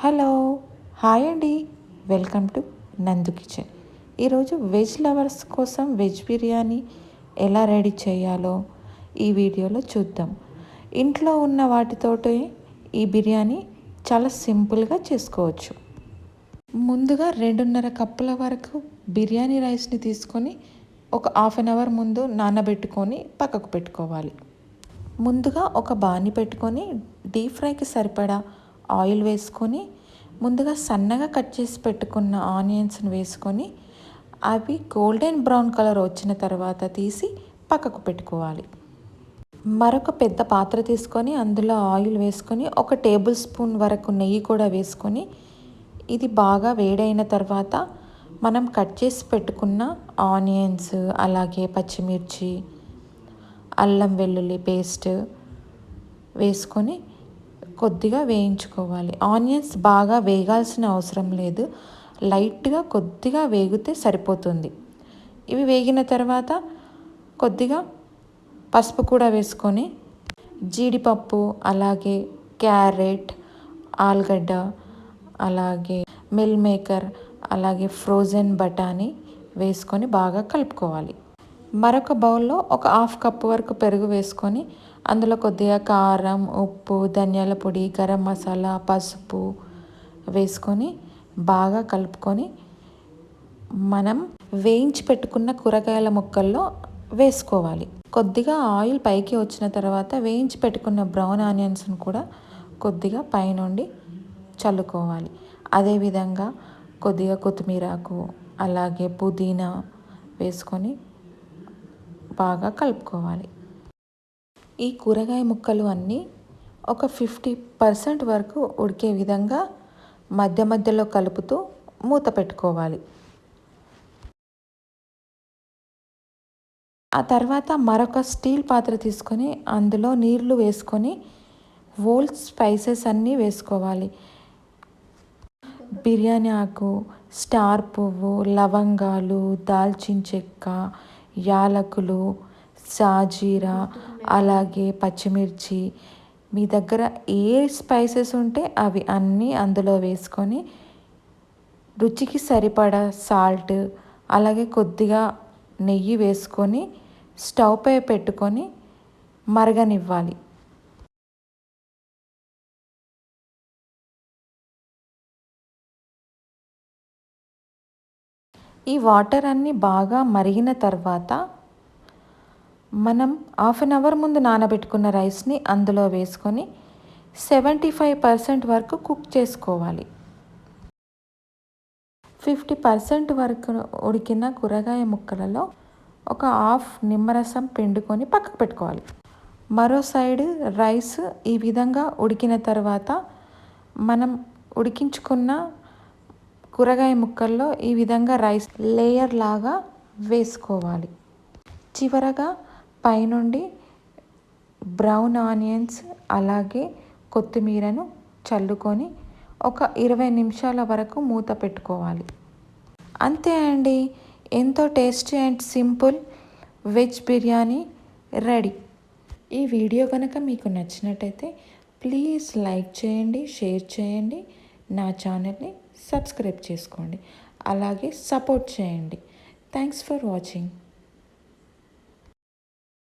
Hello, hi అండి. Welcome to నందు kitchen. ఈరోజు వెజ్ లవర్స్ కోసం వెజ్ బిర్యానీ ఎలా రెడీ చేయాలో ఈ వీడియోలో చూద్దాం. ఇంట్లో ఉన్న వాటితోటి ఈ బిర్యానీ చాలా సింపుల్గా చేసుకోవచ్చు. ముందుగా 2.5 కప్పుల వరకు బిర్యానీ రైస్ని తీసుకొని ఒక హాఫ్ అన్ అవర్ ముందు నానబెట్టుకొని పక్కకు పెట్టుకోవాలి. ముందుగా ఒక బాణీ పెట్టుకొని డీప్ ఫ్రైకి సరిపడా ఆయిల్ వేసుకొని ముందుగా సన్నగా కట్ చేసి పెట్టుకున్న ఆనియన్స్ని వేసుకొని అవి గోల్డెన్ బ్రౌన్ కలర్ వచ్చిన తర్వాత తీసి పక్కకు పెట్టుకోవాలి. మరొక పెద్ద పాత్ర తీసుకొని అందులో ఆయిల్ వేసుకొని 1 టేబుల్ స్పూన్ వరకు నెయ్యి కూడా వేసుకొని ఇది బాగా వేడైన తర్వాత మనం కట్ చేసి పెట్టుకున్న ఆనియన్స్, అలాగే పచ్చిమిర్చి, అల్లం వెల్లుల్లి పేస్ట్ వేసుకొని కొద్దిగా వేయించుకోవాలి. ఆనియన్స్ బాగా వేగాల్సిన అవసరం లేదు, లైట్గా కొద్దిగా వేగితే సరిపోతుంది. ఇవి వేగిన తర్వాత కొద్దిగా పసుపు కూడా వేసుకొని జీడిపప్పు, అలాగే క్యారెట్, ఆలుగడ్డ, అలాగే మిల్ మేకర్, అలాగే ఫ్రోజన్ బఠానీ వేసుకొని బాగా కలుపుకోవాలి. మరొక బౌల్లో ఒక హాఫ్ కప్పు వరకు పెరుగు వేసుకొని అందులో కొద్దిగా కారం, ఉప్పు, ధనియాల పొడి, గరం మసాలా, పసుపు వేసుకొని బాగా కలుపుకొని మనం వేయించి పెట్టుకున్న కూరగాయల ముక్కల్లో వేసుకోవాలి. కొద్దిగా ఆయిల్ పైకి వచ్చిన తర్వాత వేయించి పెట్టుకున్న బ్రౌన్ ఆనియన్స్ని కూడా కొద్దిగా పైనుండి చల్లుకోవాలి. అదేవిధంగా కొద్దిగా కొత్తిమీరాకు, అలాగే పుదీనా వేసుకొని బాగా కలుపుకోవాలి. ఈ కూరగాయ ముక్కలు అన్నీ ఒక 50% వరకు ఉడికే విధంగా మధ్య మధ్యలో కలుపుతూ మూత పెట్టుకోవాలి. ఆ తర్వాత మరొక స్టీల్ పాత్ర తీసుకొని అందులో నీళ్లు వేసుకొని హోల్ స్పైసెస్ అన్నీ వేసుకోవాలి. బిర్యానీ ఆకు, స్టార్ పువ్వు, లవంగాలు, దాల్చిన చెక్క, యాలకులు, సాజీరా, అలాగే పచ్చిమిర్చి, మీ దగ్గర ఏ స్పైసెస్ ఉంటే అవి అన్నీ అందులో వేసుకొని రుచికి సరిపడా సాల్ట్, అలాగే కొద్దిగా నెయ్యి వేసుకొని స్టవ్ పై పెట్టుకొని మరగనివ్వాలి. ఈ వాటర్ అన్నీ బాగా మరిగిన తర్వాత మనం హాఫ్ అన్ అవర్ ముందు నానబెట్టుకున్న రైస్ని అందులో వేసుకొని 75% వరకు కుక్ చేసుకోవాలి. 50% వరకు ఉడికిన కూరగాయ ముక్కలలో ఒక హాఫ్ నిమ్మరసం పిండుకొని పక్కకు పెట్టుకోవాలి. మరో సైడ్ రైస్ ఈ విధంగా ఉడికిన తర్వాత మనం ఉడికించుకున్న కూరగాయ ముక్కల్లో ఈ విధంగా రైస్ లేయర్ లాగా వేసుకోవాలి. చివరగా పైనుండి బ్రౌన్ ఆనియన్స్, అలాగే కొత్తిమీరను చల్లుకొని ఒక 20 నిమిషాల వరకు మూత పెట్టుకోవాలి. అంతే అండి, ఎంతో tasty and simple veg biryani ready. ఈ వీడియో కనుక మీకు నచ్చినట్టయితే ప్లీజ్ లైక్ చేయండి, షేర్ చేయండి, నా ఛానల్ని సబ్స్క్రైబ్ చేసుకోండి, అలాగే సపోర్ట్ చేయండి. Thanks for watching.